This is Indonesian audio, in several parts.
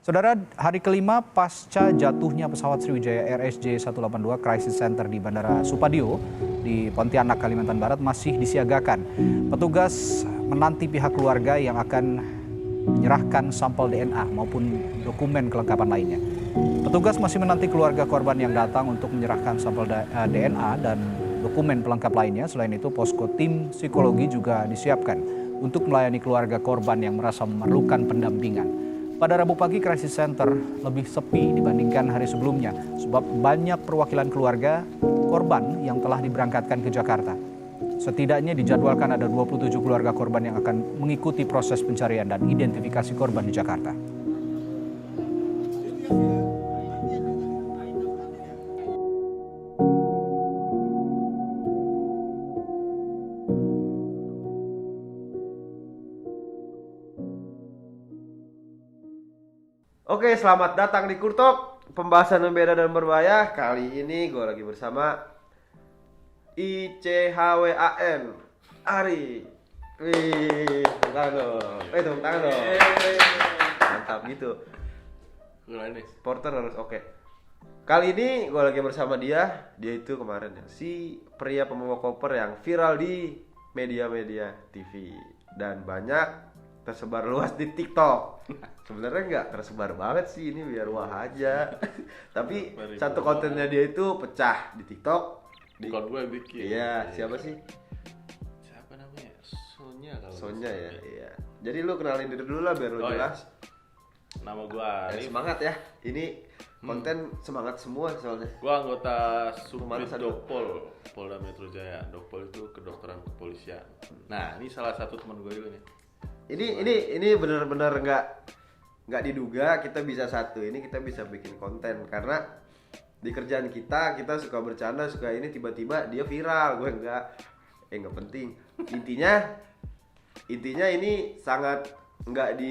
Saudara, hari kelima pasca jatuhnya pesawat Sriwijaya Air SJ182 Crisis Center di Bandara Supadio di Pontianak, Kalimantan Barat masih disiagakan. Petugas menanti pihak keluarga yang akan menyerahkan sampel DNA maupun dokumen kelengkapan lainnya. Petugas masih menanti keluarga korban yang datang untuk menyerahkan sampel DNA dan dokumen pelengkap lainnya. Selain itu, posko tim psikologi juga disiapkan untuk melayani keluarga korban yang merasa memerlukan pendampingan. Pada Rabu pagi, Crisis Center lebih sepi dibandingkan hari sebelumnya sebab banyak perwakilan keluarga korban yang telah diberangkatkan ke Jakarta. Setidaknya dijadwalkan ada 27 keluarga korban yang akan mengikuti proses pencarian dan identifikasi korban di Jakarta. Oke, selamat datang di Kurtok, pembahasan yang beda dan berbahaya. Kali ini gue lagi bersama ICHWAN Ari. Wih, tepuk tangan dong. Tepuk tangan dong. Mantap gitu. Porter harus oke. Kali ini gue lagi bersama dia. Dia itu kemarin ya, si pria pembawa koper yang viral di media-media TV dan banyak tersebar luas di TikTok. Sebenarnya nggak tersebar banget sih, ini biar wah aja. Tapi satu kontennya dia itu pecah di TikTok. Bukan gue yang bikin. Iya, siapa sih? Siapa namanya? Sonya kalau. Sonya ya, iya. Jadi lu kenalin diri dulu lah biar lu jelas. Nama gue Arif. Semangat ya. Ini konten semangat semua soalnya. Gue anggota Subdit Satu. Dokpol Polda Metro Jaya. Dokpol itu kedokteran kepolisian. Nah, ini salah satu teman gue juga nih. Ini benar-benar nggak diduga kita bisa satu ini, kita bisa bikin konten karena di kerjaan kita suka bercanda, suka ini, tiba-tiba dia viral. Gue nggak penting. Intinya ini sangat nggak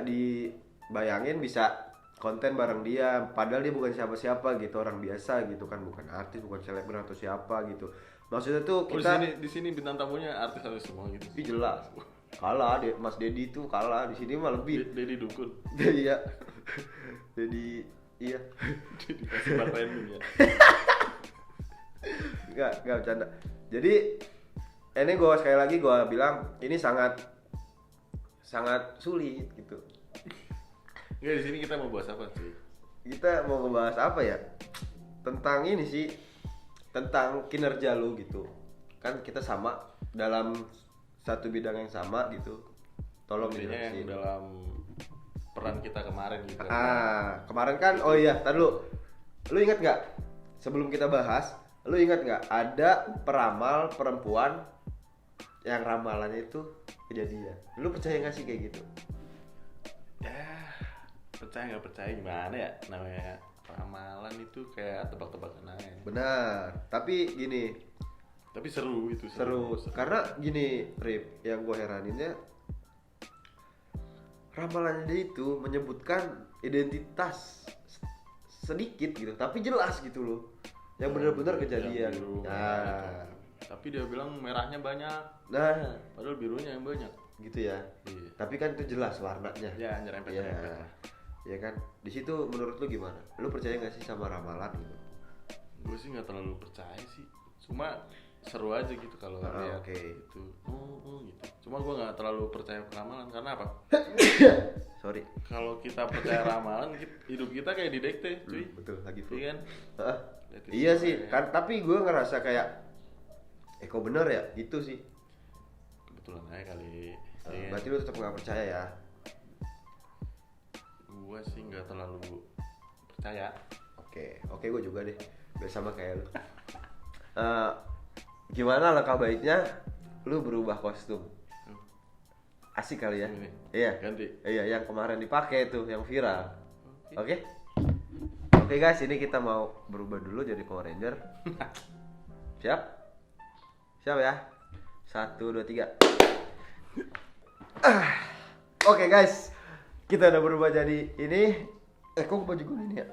dibayangin bisa konten bareng dia, padahal dia bukan siapa-siapa gitu, orang biasa gitu kan, bukan artis, bukan selebgram atau siapa gitu. Maksudnya tuh kita di sini bintang tamunya artis-artis semua gitu. tapi jelas kalah Mas Dedi itu kalah, di sini mah lebih Dedi Dukun. iya. Jadi iya. Dikasih bartending ya. Enggak bercanda. Jadi ini gue sekali lagi gue bilang ini sangat sulit gitu. Enggak, di sini kita mau bahas apa sih? Kita mau ngebahas apa ya? Tentang ini sih, tentang kinerja lu gitu. Kan kita sama dalam satu bidang yang sama gitu. Tolong Intinya yang dijelasin. dalam peran kita kemarin gitu. Kemarin kan, oh iya, tar lu ingat nggak? Sebelum kita bahas, lu ingat nggak ada peramal perempuan yang ramalannya itu kejadian? Lu percaya nggak sih kayak gitu? Ya, percaya nggak percaya gimana ya, namanya ramalan itu kayak tebak-tebakan aja. Benar, tapi gini, Tapi seru itu. seru. Karena gini, Rip, yang gue heraninnya ramalannya dia itu menyebutkan identitas sedikit gitu, tapi jelas gitu loh, yang benar-benar kejadian. Biru, Nah, tapi dia bilang merahnya banyak, nah padahal birunya yang banyak. gitu ya. Iya. Tapi kan itu jelas warnanya. Ya, nyerempet. Ya kan. Di situ menurut lu gimana? Lu percaya nggak sih sama ramalan gitu? Gue sih nggak terlalu percaya sih. Cuma seru aja gitu kalau lihat oke. gitu. Gitu. Cuma gue nggak terlalu percaya ramalan karena apa? Sorry. Kalau kita percaya ramalan, hidup kita kayak didikte, cuy. Betul lagi bro. Iya kan? Heeh. Lihat itu Iya semua sih. ya. Kan tapi gue ngerasa kayak kok bener ya gitu sih. Kebetulan aja kali. Iya kan? Berarti lu tetap nggak percaya ya? Gue sih nggak terlalu percaya. Oke, gue juga deh. Biar sama kayak lu. Gimana langkah baiknya lu berubah kostum? Asik kali ya? Ini. Iya. Ganti. Iya, yang kemarin dipakai tuh, yang viral. Oke? Oke guys, ini kita mau berubah dulu jadi Power Ranger. Siap? Siap ya? 1, 2, 3. Oke guys, kita udah berubah jadi ini. Kok baju gue ini ya?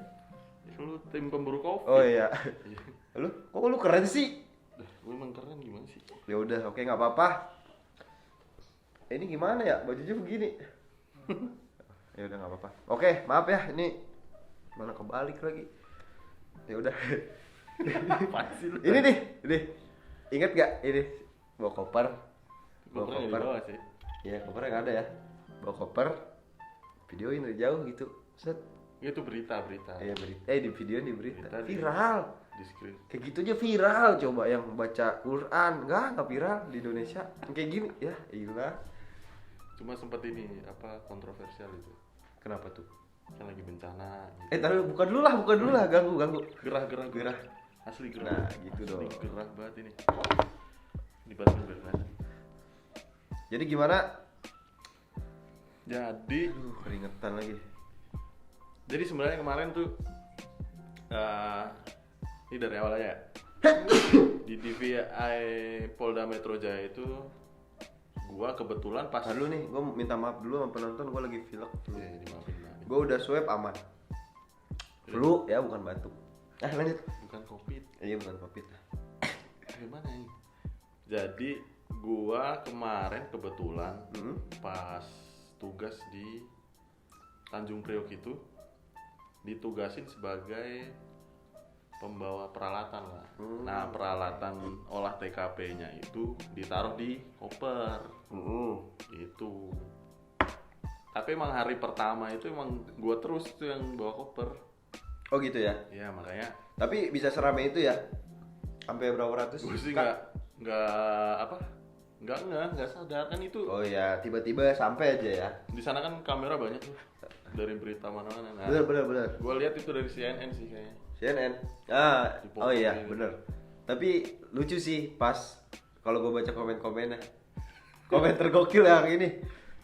Lu tim pemburu kopi. Oh iya. Lu keren sih. Gue emang keren gimana sih? Ya udah, oke nggak apa-apa. Ini gimana ya? Bajunya begini. Ya udah nggak apa-apa. Oke, maaf ya, ini mana kebalik lagi. Ya udah. Ini nih. Ingat gak ini bawa koper? Kopernya di bawah sih. Iya, kopernya nggak ada ya. Bawa koper, videoin dari jauh gitu. Set. Itu berita. Iya berita. Di video di berita. Berita di- Viral. Di screen. Kayak gitu aja viral. Coba yang baca Quran nggak viral di Indonesia. Kayak gini ya, iyalah. Cuma sempat ini apa kontroversial itu. Kenapa tuh? Kan lagi bencana gitu. Taruh bukan dulu lah, ganggu. Gerah. Asli gerah. Nah, gitu dong. Asli gerah banget ini. Dibantu gerah. Jadi gimana? Jadi Keringetan lagi. sebenarnya kemarin tuh ini dari awal aja ya. Di TVI Polda Metro Jaya itu gua kebetulan pas Dulu nih, gue minta maaf dulu sama penonton, gue lagi pilek. dimaafin. Gue udah swab aman. Flu ya, bukan batuk. Lanjut. Bukan Covid. Iya, bukan covid. Gimana ini? Jadi gua kemarin kebetulan pas tugas di Tanjung Priok itu ditugasin sebagai pembawa peralatan lah. Nah, peralatan olah TKP-nya itu ditaruh di koper. Itu. Tapi emang hari pertama itu emang gua terus tuh yang bawa koper. Oh gitu ya. Ya makanya Tapi bisa serame itu ya? Sampai berapa ratus? gue sih nggak sadar kan itu. Oh ya, tiba-tiba sampai aja ya. Di sana kan kamera banyak tuh dari berita mana-mana. Nah, Bener. gue lihat itu dari CNN sih kayaknya. CNN. Oh iya, bener. Tapi lucu sih pas kalau gue baca komen-komennya. Komen tergokil yang ini.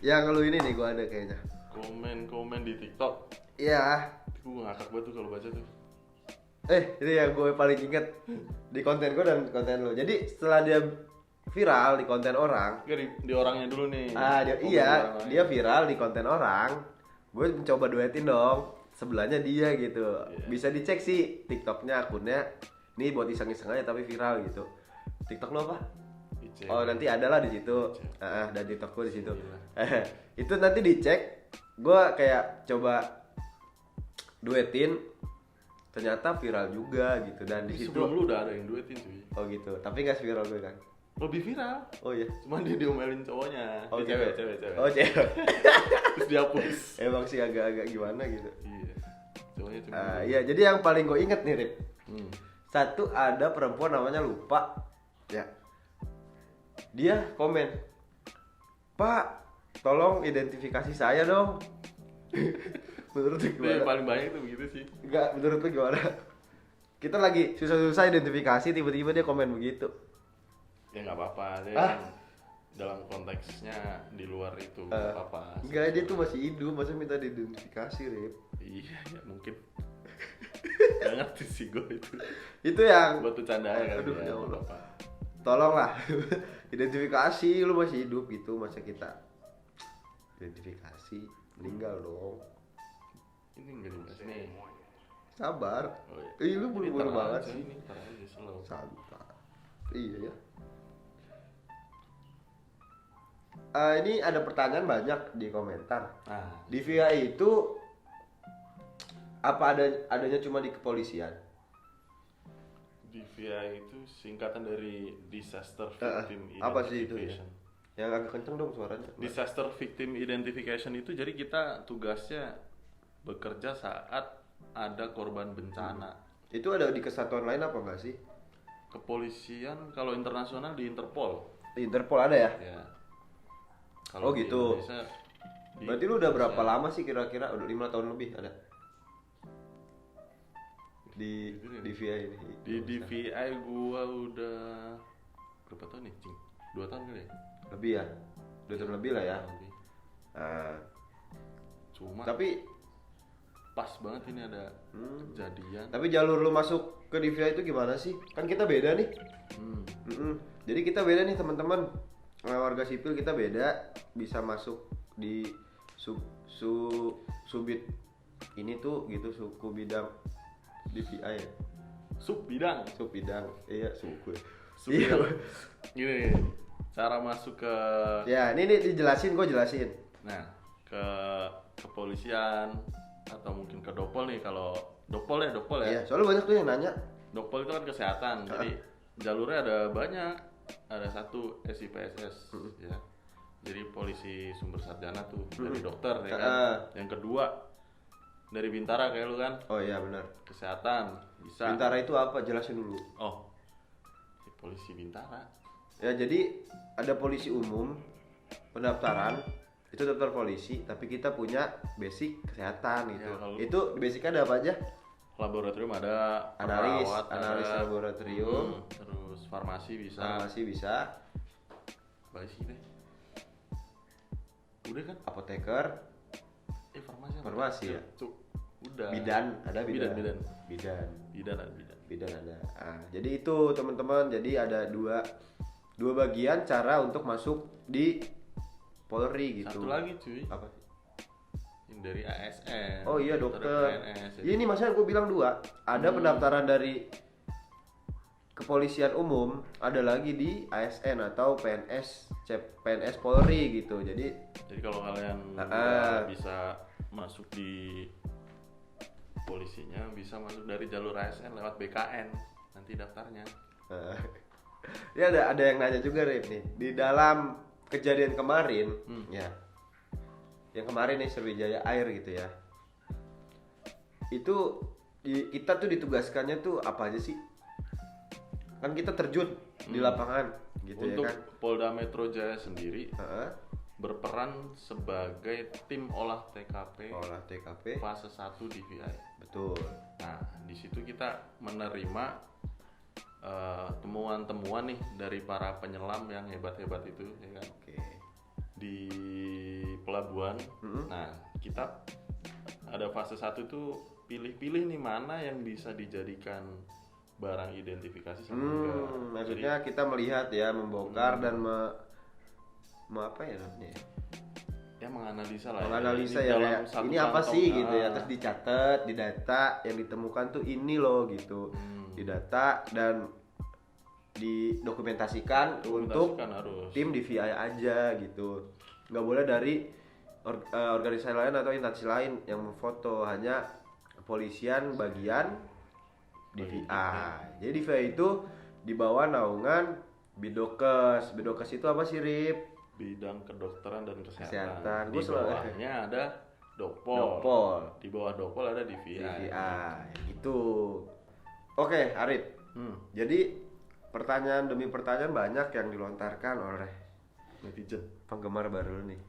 Yang lu ini nih gue ada kayaknya. Komen di TikTok. Iya. Gue ngakak banget tuh kalau baca tuh. Ini yang gue paling inget di konten gue dan konten lu. Jadi setelah dia viral di konten orang, Di orangnya dulu nih. dia viral di konten orang. Gue mencoba duetin dong sebelahnya dia gitu. Bisa dicek sih TikToknya, akunnya. Ini buat iseng-iseng aja tapi viral gitu. TikTok lo apa? Icek. Oh nanti adalah di situ. Dan TikTok gue di situ. Itu nanti dicek. Gue kayak coba duetin, ternyata viral juga gitu. Dan di situ Sebelum lu udah ada yang duetin cuy. oh gitu. Tapi nggak viral gue kan. Lebih viral. Oh iya. Cuman dia diomelin cowoknya. Oh Dia gitu. cewek. Oh cewek. Terus dihapus. Emang sih agak-agak gimana gitu. Iya. Cowoknya cuma. Iya, jadi yang paling gue inget nih, Rip. Hmm. Satu ada perempuan namanya Lupa. Ya. Dia komen, "Pak, tolong identifikasi saya dong." Menurut lu Itu yang gimana? paling banyak tuh begitu sih. Enggak, menurut lu gimana? Kita lagi susah-susah identifikasi, tiba-tiba dia komen begitu. Ya nggak apa-apa. Dia kan dalam konteksnya di luar itu nggak apa-apa. Enggak, dia tuh masih hidup, masa minta diidentifikasi, Rip? Iya, ya mungkin. Gak ngerti sih gue itu. Itu yang Buat bercanda ya kan. Aduh, ya nggak Allah. apa-apa. tolonglah identifikasi, lu masih hidup gitu, masa kita identifikasi, meninggal dong. Ini nggak dibahas nih. Sabar. Oh, iya. Lu buru-buru Ini banget aja, sih. Ini ntar aja slow. Santai. Iya ya. Ini ada pertanyaan banyak di komentar. Nah, Di VI itu apa adanya cuma di kepolisian? DVI itu singkatan dari Disaster Eh, Victim apa sih itu ya? Identification. Yang agak kenceng dong suaranya. Disaster Victim Identification itu jadi kita tugasnya bekerja saat ada korban bencana. Itu ada di kesatuan lain apa enggak sih? Kepolisian kalau internasional di Interpol. Di Interpol ada ya? Ya. Oh, di gitu. Indonesia, di Berarti lu udah berapa Indonesia- lama sih kira-kira? Udah 5 tahun lebih ada? Di VI ini. Di DVI gua udah berapa tahun nih, Cing? 2 tahun kali ya? Lebih ya? 2 tahun lebih lah ya. Lebih. Nah, Cuma tapi pas banget ini ada kejadian. tapi jalur lu masuk ke DVI itu gimana sih? Kan kita beda nih. Hmm. Jadi kita beda nih teman-teman. Warga sipil kita beda, bisa masuk di subit ini tuh gitu, suku bidang DVI ya. Sub bidang. Sub bidang. Iya, suku. Sub Iya. bidang. Gini, cara masuk ke Ya, ini dijelasin, gue jelasin. nah, ke kepolisian atau mungkin ke Dopol nih. Kalau Dopol ya Iya, soalnya banyak tuh yang nanya. Dopol itu kan kesehatan, jadi jalurnya ada banyak. Ada satu SIPSS ya, jadi polisi sumber sarjana tuh dari dokter ya kan. Yang kedua dari Bintara kayak lu kan. Oh iya benar. Kesehatan bisa. Bintara itu apa? Jelasin dulu. Oh, polisi Bintara. Ya jadi ada polisi umum pendaftaran itu daftar polisi, tapi kita punya basic kesehatan gitu. Ya, itu basicnya ada apa aja? Laboratorium ada, Analis perawat ada, laboratorium, terus farmasi bisa. farmasi bisa, Apa sih deh? Udah kan? apoteker, Farmasi. apa? Farmasi ya? Tuh, udah. bidan ada Bidan. bidan Bidan ada. ada. Jadi itu teman-teman, jadi ada dua bagian cara untuk masuk di Polri gitu. Satu lagi cuy, Apa? yang dari ASN. Oh iya atau dokter. dari PNS, Ya, ini maksudnya gue bilang dua. Ada pendaftaran dari kepolisian umum, ada lagi di ASN atau PNS Polri gitu. Jadi kalau kalian nggak bisa masuk di polisinya, bisa masuk dari jalur ASN lewat BKN nanti daftarnya. ya ada yang nanya juga Rip nih. Di dalam kejadian kemarin, ya. Yang kemarin nih Sriwijaya Air gitu ya. Itu kita tuh ditugaskannya tuh apa aja sih? Kan kita terjun di lapangan gitu. Untuk ya kan. Polda Metro Jaya sendiri Heeh. berperan sebagai tim olah TKP Olah TKP. fase 1 DVI. Betul. Nah, di situ kita menerima temuan-temuan nih dari para penyelam yang hebat-hebat itu, ya kan? Oke. Di pelabuhan. Nah, kita ada fase 1 itu pilih-pilih nih mana yang bisa dijadikan barang identifikasi sama enggak. Maksudnya kita melihat ya, membongkar dan apa ya namanya? Ya menganalisa lah. Menganalisa Ini ya, dalam kayak satu ini apa kantong, sih gitu ya, terus dicatat, di data yang ditemukan tuh ini loh gitu. Didata dan didokumentasikan untuk harus. tim DVI aja gitu. Nggak boleh dari organisasi lain atau instansi lain yang memfoto, hanya kepolisian bagian DVI. Jadi DVI itu di bawah naungan Bidokes. Bidokes itu apa sih, Rip? Bidang kedokteran dan kesehatan. Kesehatan. Di bawahnya ada Dopol. Dopol. Di bawah Dopol ada DVI. Gitu. Oke, Arif. Jadi pertanyaan demi pertanyaan banyak yang dilontarkan oleh Netizen. penggemar baru nih.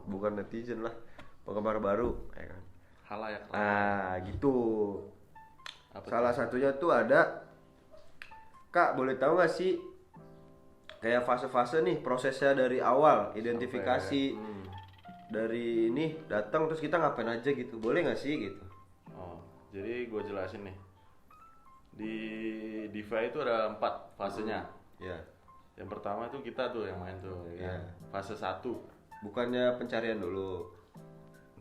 Bukan netizen lah, penggemar baru, ya kan. Halayak. Gitu. Apa Salah satunya tuh ada, Kak, boleh tahu nggak sih kayak fase-fase nih prosesnya dari awal identifikasi dari ini datang terus kita ngapain aja gitu, boleh nggak sih gitu? Oh, jadi gue jelasin nih. Di DVI itu ada 4 fasenya. Ya. Yang pertama itu kita tuh yang main tuh, ya kan? Fase 1. Bukannya pencarian dulu?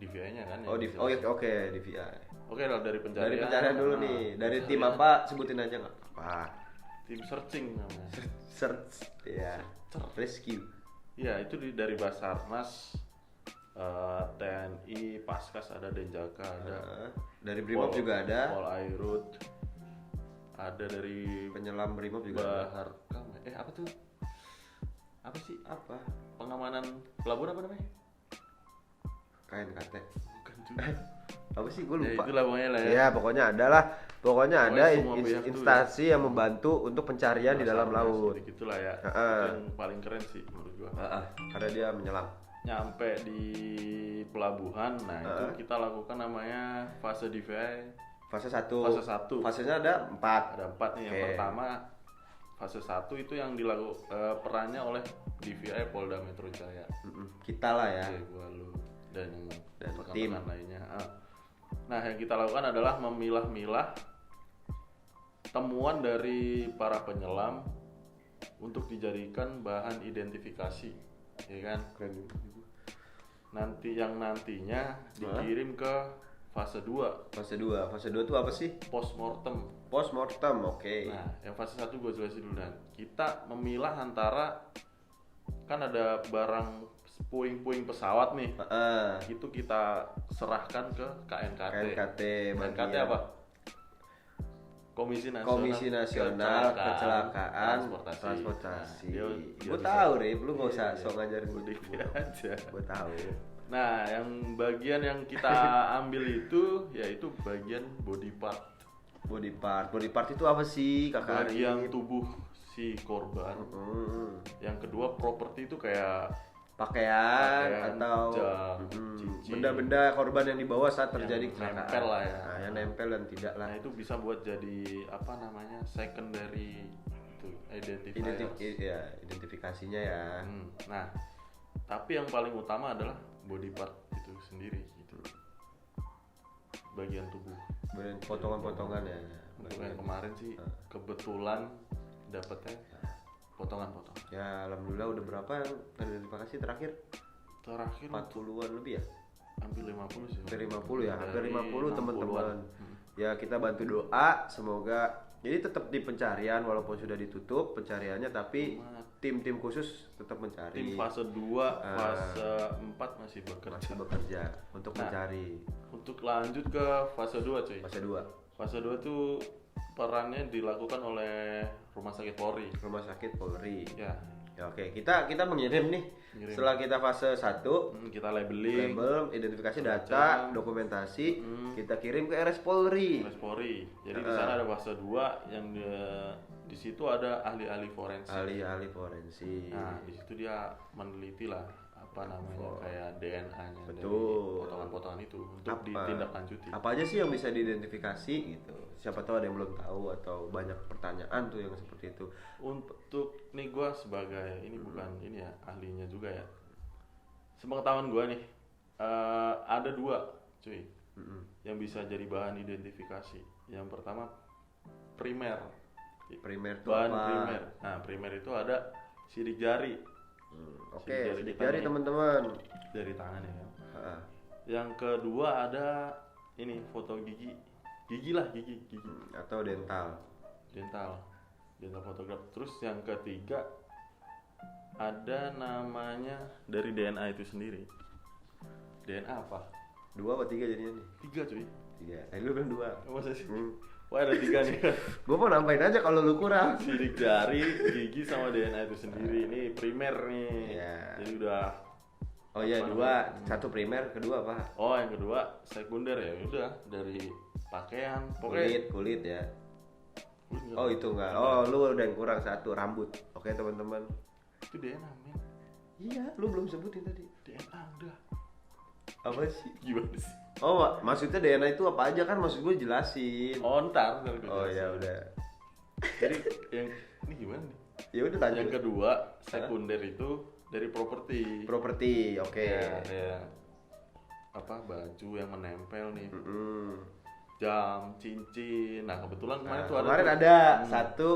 DVI-nya kan. Oh, oke, DVI. Oke, dari pencarian. Dari pencarian dulu nih. Dari tim apa? Sebutin aja nggak apa. Tim searching namanya. Search, ya. Rescue. Iya, itu dari Basarnas, TNI, Paskas ada, Denjaka ada. Dari Brimob juga ada. Pol Airut. Ada dari Penyelam Brimob juga ada. Baharkam. Apa tuh? Apa sih? Apa? Pengamanan pelabuhan apa namanya? KNKT. Bukan juga. Apa sih, gue Ya lupa. itulah pokoknya lah ya. Ya pokoknya ada lah. Pokoknya ada semua pihak tuh instansi yang membantu untuk pencarian di dalam laut. Gitulah ya. Heeh. Itu yang paling keren sih menurut gua. Karena dia menyelam. Nyampe di pelabuhan, nah itu kita lakukan namanya fase DVI. Fase 1. Fase 1. Fasenya ada 4. Ada 4 nih. Yang Oke. pertama fase 1 itu yang perannya oleh DVI Polda Metro Jaya. Kita lah ya. Oke, gua lu dan tim rekan-rekan lainnya. Nah, yang kita lakukan adalah memilah-milah temuan dari para penyelam untuk dijadikan bahan identifikasi, ya kan? Keren juga. Nantinya dikirim ke fase 2. Fase 2. Fase 2 itu apa sih? Postmortem. Postmortem, oke. Nah, yang fase 1 gue jelasin dulu. Dan kita memilah antara, kan ada barang puing-puing pesawat nih, Heeh. itu kita serahkan ke KNKT. KNKT KNKT bagian apa? Komisi Nasional Kecelakaan Transportasi. Gue tahu deh, lu nggak usah sok ngajarin Udah gue. aja. Gue tahu. Nah, yang bagian yang kita ambil itu yaitu bagian body part. Body part itu apa sih, Kakak Bagian Arif? tubuh si korban. Yang kedua properti itu kayak Pakaian atau jam, cincin. benda-benda korban yang dibawa saat terjadi Yang kecelakaan. nempel lah ya. Nah, yang nempel dan tidak lah. Nah, itu bisa buat jadi apa namanya? Secondary itu identifiers. Identifikasinya ya. Nah, tapi yang paling utama adalah body part itu sendiri gitu. Bagian tubuh. Potongan-potongan ya. Untuk yang kemarin sih kebetulan dapetnya potongan-potongan. Ya, alhamdulillah udah berapa yang teridentifikasi terakhir? Terakhir 40-an lebih ya? hampir 50 sih. Hampir 50 ya, hampir Dari 50 teman-teman. 60-an. Ya, kita bantu doa semoga jadi tetap di pencarian walaupun sudah ditutup pencariannya, tapi tim-tim khusus tetap mencari. Tim fase 2, fase 4 masih bekerja. Untuk Nah, mencari. Untuk lanjut ke fase 2 cuy. Fase 2. Fase 2 tuh perannya dilakukan oleh Rumah Sakit Polri. Rumah Sakit Polri. Ya, Ya, oke, kita mengirim nih. Ngirim. Setelah kita fase 1, kita labeling label, identifikasi data, dokumentasi, kita kirim ke RS Polri. Polres Polri. Jadi di sana ada fase 2 yang di situ ada ahli-ahli forensik. Ahli-ahli forensik. Nah, di situ dia meneliti lah apa namanya kayak DNA-nya dari Betul. potongan-potongan itu untuk ditindaklanjuti. Apa aja sih yang bisa diidentifikasi gitu? Siapa tahu ada yang belum tahu atau banyak pertanyaan tuh yang seperti itu. Untuk nih gue sebagai ini bukan ini ya ahlinya juga ya. Sepengetahuan gue nih ada 2 cuy yang bisa jadi bahan identifikasi. Yang pertama primer. Primer tuh Bahan apa? primer. Nah, primer itu ada sidik jari. Oke, sidik sidik jari tangan. teman-teman. Dari tangan ya kan. Ha-ha. Yang kedua ada ini foto gigi. Gigi. Atau dental. Dental fotograf. Terus yang ketiga ada namanya dari DNA itu sendiri. DNA apa? 2 apa 3 jadinya nih? 3 cuy. 3. Tadi lu bilang 2. Masa sih? Wah, ada 3 nih. Gue mau nambahin aja kalau lu kurang. Sidik jari, gigi sama DNA itu sendiri. Ini primer nih. Iya. Jadi udah. Oh iya, 2. Satu primer, kedua apa? Oh, yang kedua sekunder ya. Udah dari pakaian. Kulit ya. Kulit nggak? Oh itu enggak. Oh lu udah yang kurang 1, rambut. Oke teman-teman. Itu DNA men. Iya, lu belum sebutin tadi. DNA udah. Apa sih? Gimana sih? Oh, maksudnya DNA itu apa aja kan? Maksud gue jelasin. Oh, ntar gue Oh jelasin. ya udah. Jadi yang ini gimana nih? Ya udah lanjut. Yang kedua sekunder itu dari properti. Properti, oke. Ya, apa baju yang menempel nih, Mm-mm. jam, cincin. Nah kebetulan kemarin Nah, tuh ada. kemarin tuh. ada satu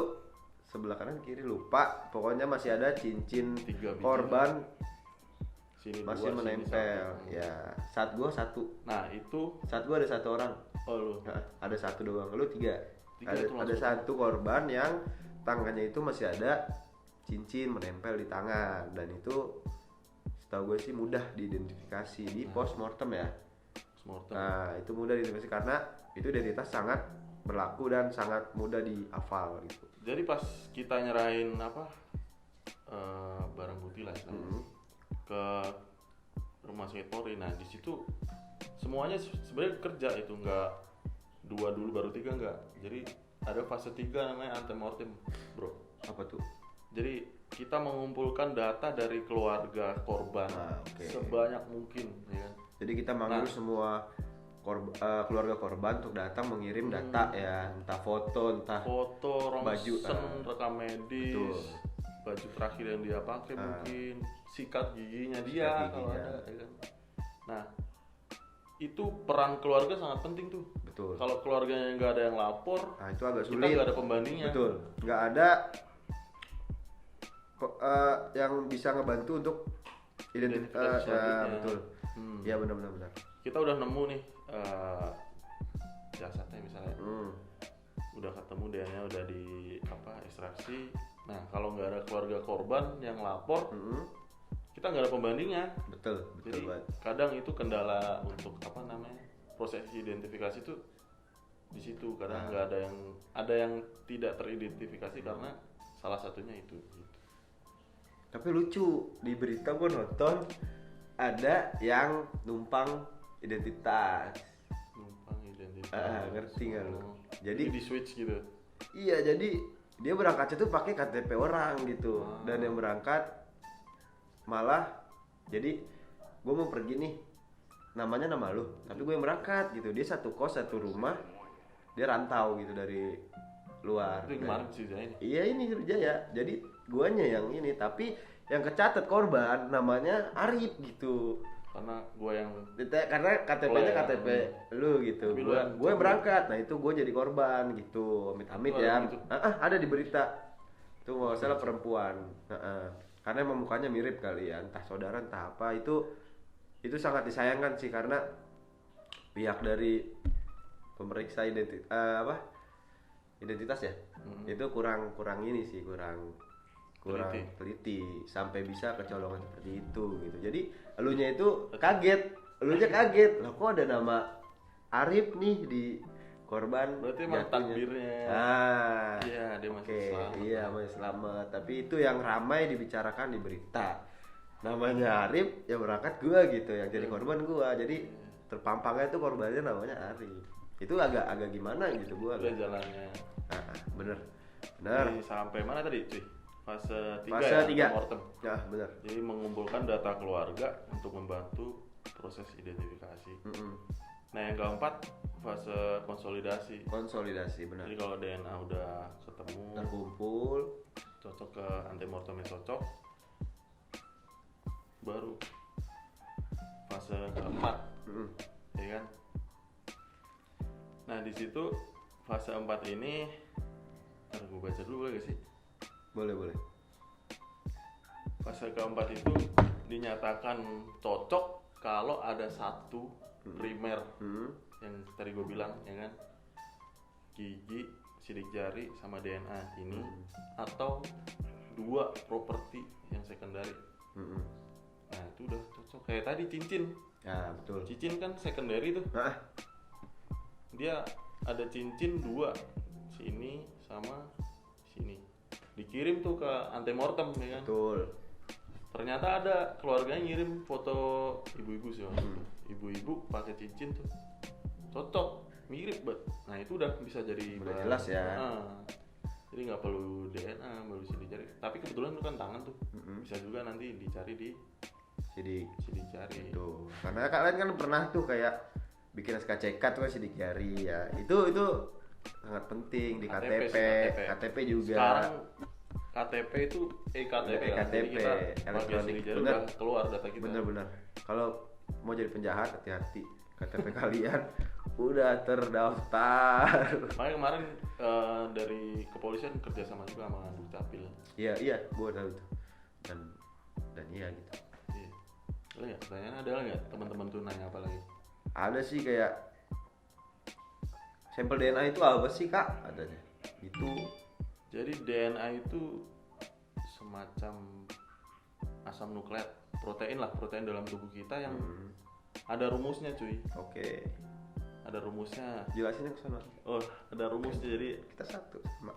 sebelah kanan kiri lupa. Pokoknya masih ada cincin 3 biji. korban Sini masih 2, sini menempel. 1. Ya, saat gua 1. Nah itu, Saat gua ada 1 orang. oh lu. Nah, ada 1 doang, lu 3. 3 Ada, itu ada langsung. 1 korban yang tangannya itu masih ada cincin menempel di tangan, dan itu setahu gue sih mudah diidentifikasi di postmortem ya. Postmortem. Nah itu mudah diidentifikasi karena itu identitas sangat berlaku dan sangat mudah dihafal gitu. Jadi pas kita nyerahin apa barang bukti lah istilahnya, ke Rumah Sakit Polri. Nah di situ semuanya sebenarnya kerja itu nggak 2 dulu baru 3 nggak. Jadi ada fase 3 namanya antemortem bro. Apa tuh? Jadi kita mengumpulkan data dari keluarga korban oke. sebanyak mungkin, ya kan? Jadi kita manggil semua keluarga korban untuk datang mengirim data ya, entah foto, entah Foto, baju, rongsen, rekam medis, betul. baju terakhir yang dia pakai mungkin, sikat giginya dia Sikat kalau giginya. ada, ya kan? Nah, itu peran keluarga sangat penting tuh. betul. Kalau keluarganya nggak ada yang lapor, Nah itu agak kita sulit. nggak ada pembandingnya. Betul. Nggak ada yang bisa ngebantu untuk Identifikasi ya selanjutnya. betul. Ya benar. Kita udah nemu nih jasadnya misalnya. Udah ketemu DNA udah di ekstraksi. Nah kalau nggak ada keluarga korban yang lapor, kita nggak ada pembandingnya. Betul Jadi banget. kadang itu kendala untuk apa namanya proses identifikasi itu di situ. Kadang nggak ada yang tidak teridentifikasi karena salah satunya itu. Gitu. Tapi lucu, di berita gue nonton ada yang numpang identitas. Numpang identitas. Ngerti nggak lu? Jadi di switch gitu. Iya, jadi dia berangkatnya tuh pakai KTP orang gitu. Dan yang berangkat malah jadi gue mau pergi nih, namanya nama lu, tapi gue yang berangkat gitu. Dia satu kos satu rumah, dia rantau gitu dari luar. Itu kemarin sih ini. Iya, ini Sriwijaya. Jadi guanya yang ini, tapi yang kecatat korban namanya Arif gitu. Karena gue yang Karena KTP-nya KTP lu gitu. Tapi Gue yang berangkat. Nah, itu gue jadi korban gitu. Amit-amit ya. Gitu. Ada di berita. Itu nggak salah perempuan. Karena emang mukanya mirip kali ya, entah saudara entah apa. Itu sangat disayangkan sih, karena pihak dari pemeriksa identitas ya, itu kurang ini sih, kurang teliti sampai bisa kecolongan seperti itu gitu. Jadi elunya itu kaget, lah kok ada nama Arif nih di korban. Berarti emang jatuhnya. takdirnya. Iya, dia masih selamat. Iya, masih selamat. Tapi itu yang ramai dibicarakan di berita. Namanya Arif, yang berangkat gua gitu, yang jadi korban gua. Jadi terpampangnya itu korbannya namanya Arif. Itu agak gimana gitu gua. Udah jalannya. Bener. Jadi sampai mana tadi, cuy? Fase 3 Fase 3. Mortem. Ya, bener. Jadi mengumpulkan data keluarga untuk membantu proses identifikasi. Nah, yang keempat fase konsolidasi. Benar. Jadi kalau DNA udah ketemu, Terkumpul, cocok ke antemortemnya cocok, baru fase keempat, ya kan? Nah, di situ fase 4 ini, ntar gue baca dulu gak sih? boleh. Fase keempat itu dinyatakan cocok kalau ada satu primer yang tadi gue bilang, ya kan, gigi, sidik jari, sama DNA ini, atau 2 properti yang secondary. Nah, itu udah cocok. Kayak tadi cincin. Ya, betul. Cincin kan secondary tuh. Dia ada cincin 2, sini sama sini, dikirim tuh ke antemortem, ya kan. Betul. Ternyata ada keluarganya ngirim foto ibu-ibu sih, ibu-ibu pakai cincin tuh, cocok, mirip banget. Nah, itu udah bisa jadi Udah jelas ya. Jadi nggak perlu DNA, baru bisa dicari. Tapi kebetulan itu kan tangan tuh, bisa juga nanti dicari di sidik jari. Tuh. Karena kalian kan pernah tuh kayak bikin SKCK tuh kan sidik jari ya. Itu sangat penting di KTP juga. Sekarang KTP itu eKTP kan. Jadi kita pakai sidik jari udah keluar data kita. Bener. Kalau mau jadi penjahat, hati-hati. KTP kalian udah terdaftar. Makanya kemarin dari kepolisian kerjasama juga sama Dukcapil. Iya, gua tahu itu. Dan iya gitu. Iya. Ada nggak? Pertanyaan ada nggak? Teman-teman tuh nanya apa lagi? Ada sih kayak sampel DNA itu apa sih, Kak? Adanya. Itu Jadi DNA itu semacam asam nukleat, protein dalam tubuh kita yang ada rumusnya, cuy. Oke. Ada rumusnya. Jelasinnya ke sana. Oh, ada rumusnya. Jadi Kita satu sama.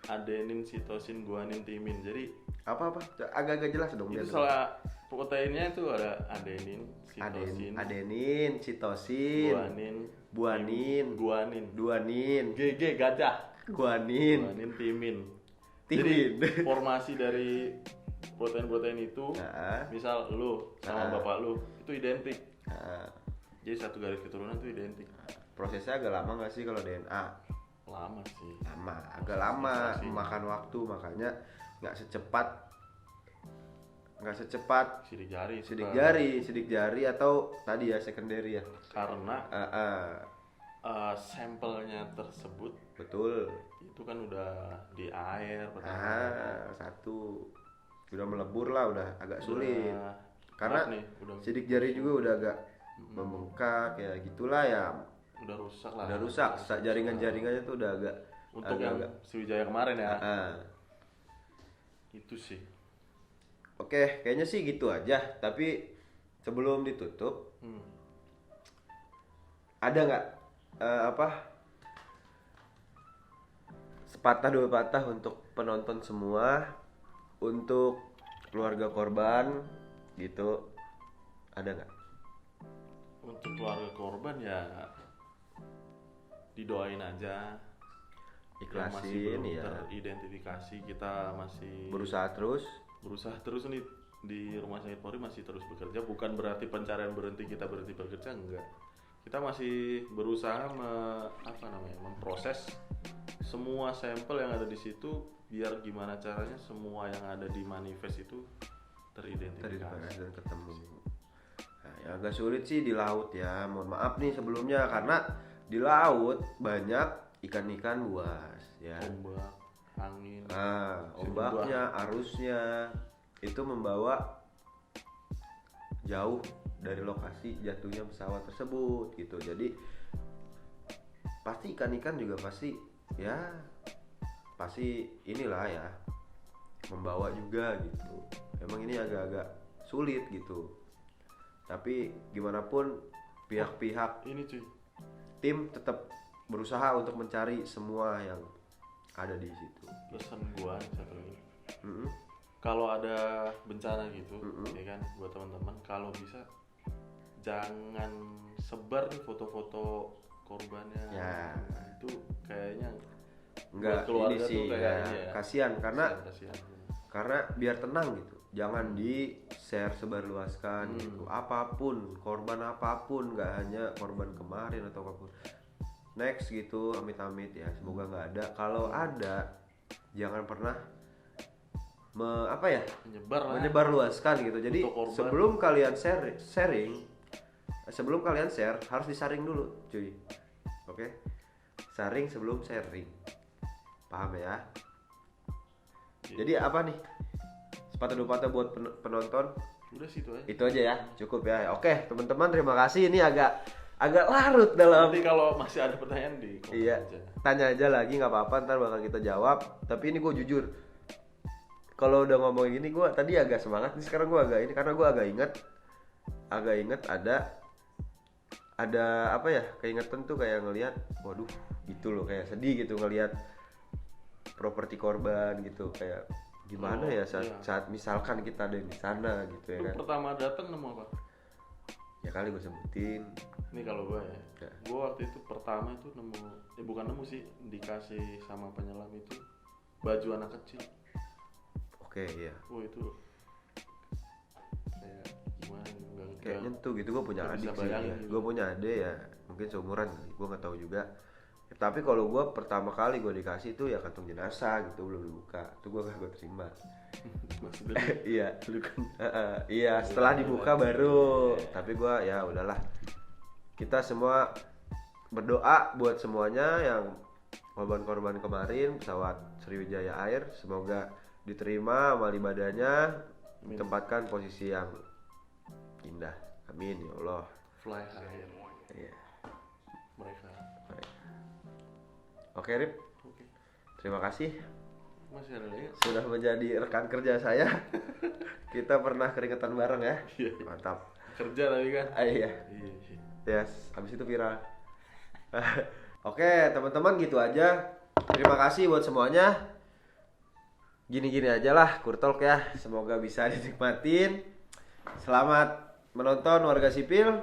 adenin, sitosin, guanin, timin. Jadi Apa? Agak-agak jelas dong. itu biar salah proteinnya itu ada adenin, sitosin, adenin, sitosin, guanin, GG gajah, guanin, timin. timin. Jadi formasi dari protein-protein itu, misal lu sama bapak lu itu identik. Jadi satu garis keturunan itu identik. Prosesnya agak lama nggak sih kalau DNA? Lama sih. Agak lama, memakan waktu, makanya nggak secepat Sidik jari. sidik jari atau tadi ya secondary ya. Karena sampelnya tersebut Betul. itu kan udah di air Satu udah melebur lah, udah agak sulit. Karena nih, sidik jari juga udah agak membengkak ya gitulah ya. Udah rusak lah. Udah rusak, jaringan-jaringannya tuh udah agak. Untuk yang Sriwijaya kemarin ya. Itu sih. Oke, kayaknya sih gitu aja. Tapi sebelum ditutup, ada nggak sepatah dua patah untuk penonton semua, untuk keluarga korban gitu, ada nggak? Untuk keluarga korban ya didoain aja. Yang masih Ikhlasin belum ya. teridentifikasi, kita masih Berusaha terus. nih di Rumah Sakit Polri, masih terus bekerja. Bukan berarti pencarian berhenti, kita berhenti bekerja, enggak. Kita masih berusaha memproses semua sampel yang ada di situ, biar gimana caranya semua yang ada di manifest itu teridentifikasi Dan ketemu. Nah, yang agak sulit sih di laut ya. Mohon maaf nih sebelumnya, karena di laut banyak ikan-ikan buas ya. Ombak, angin, Ombaknya, arusnya itu membawa jauh dari lokasi jatuhnya pesawat tersebut gitu. Jadi pasti ikan-ikan juga pasti inilah ya, membawa juga gitu. Emang ini agak-agak sulit gitu. Tapi gimana pun pihak-pihak ini cuy, tim tetap berusaha untuk mencari semua yang ada di situ. pesan gua satu lagi, kalau ada bencana gitu, ya kan, buat teman-teman, kalau bisa jangan sebar nih foto-foto korbannya. Ya. Itu kayaknya Enggak, buat keluarga ini tuh sih kayak ya, ini ya. kasihan Kasihan. karena biar tenang gitu. Jangan di share sebarluaskan gitu. Apapun, korban apapun, nggak hanya korban kemarin atau apapun. Next gitu, amit-amit ya, semoga nggak ada. Kalau ada, jangan pernah menyebarluaskan gitu. Jadi sebelum kalian sebelum kalian share harus disaring dulu, cuy. Oke? Saring sebelum sharing. Paham ya? Jadi apa nih? Sepatah dua patah buat penonton. Udah situ aja. Itu aja ya, cukup ya. Oke, teman-teman, terima kasih. Ini agak larut dalam. Nanti kalau masih ada pertanyaan di komen aja. Tanya aja lagi, nggak apa-apa, ntar bakal kita jawab. Tapi ini gue jujur, kalau udah ngomong gini gue tadi agak semangat, nih sekarang gue agak ini, karena gue agak inget ada apa ya, keingetan tuh kayak ngelihat, waduh gitu loh, kayak sedih gitu ngelihat properti korban gitu, kayak gimana ya saat misalkan kita ada di sana gitu ya kan. Pertama datang nemu apa? Ya kali gue sebutin. Ini kalau gue ya, gue waktu itu pertama itu bukan nemu sih, dikasih sama penyelam itu baju anak kecil. Oke, iya. Itu kayak gimana? Kayak nyentuh gitu. Gue punya adik sih ya. Gitu. Gue punya adik ya, mungkin seumuran, gue nggak tahu juga. Tapi kalau gue pertama kali gue dikasih itu ya kantung jenazah gitu, belum dibuka. Itu gue gak terima. Iya. Iya, setelah dibuka baru. Tapi gue ya udahlah. Kita semua berdoa buat semuanya yang korban-korban kemarin pesawat Sriwijaya Air, semoga diterima amal ibadahnya, ditempatkan posisi yang indah. Amin ya Allah. Fly high. Iya. Mereka. Oke, Rip. Terima kasih. Masih ada lagi? Sudah menjadi rekan kerja saya. Kita pernah keringetan bareng ya. Mantap. Kerja tapi kan. Iya. Yes, habis itu viral. Oke, teman-teman, gitu aja. Terima kasih buat semuanya. Gini-gini aja lah Kurtalk ya. Semoga bisa dinikmatin. Selamat menonton warga sipil.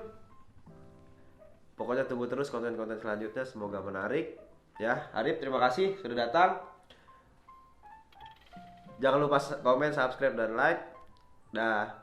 Pokoknya tunggu terus konten-konten selanjutnya, semoga menarik. Ya, Arif, terima kasih sudah datang. Jangan lupa komen, subscribe, dan like. Dah.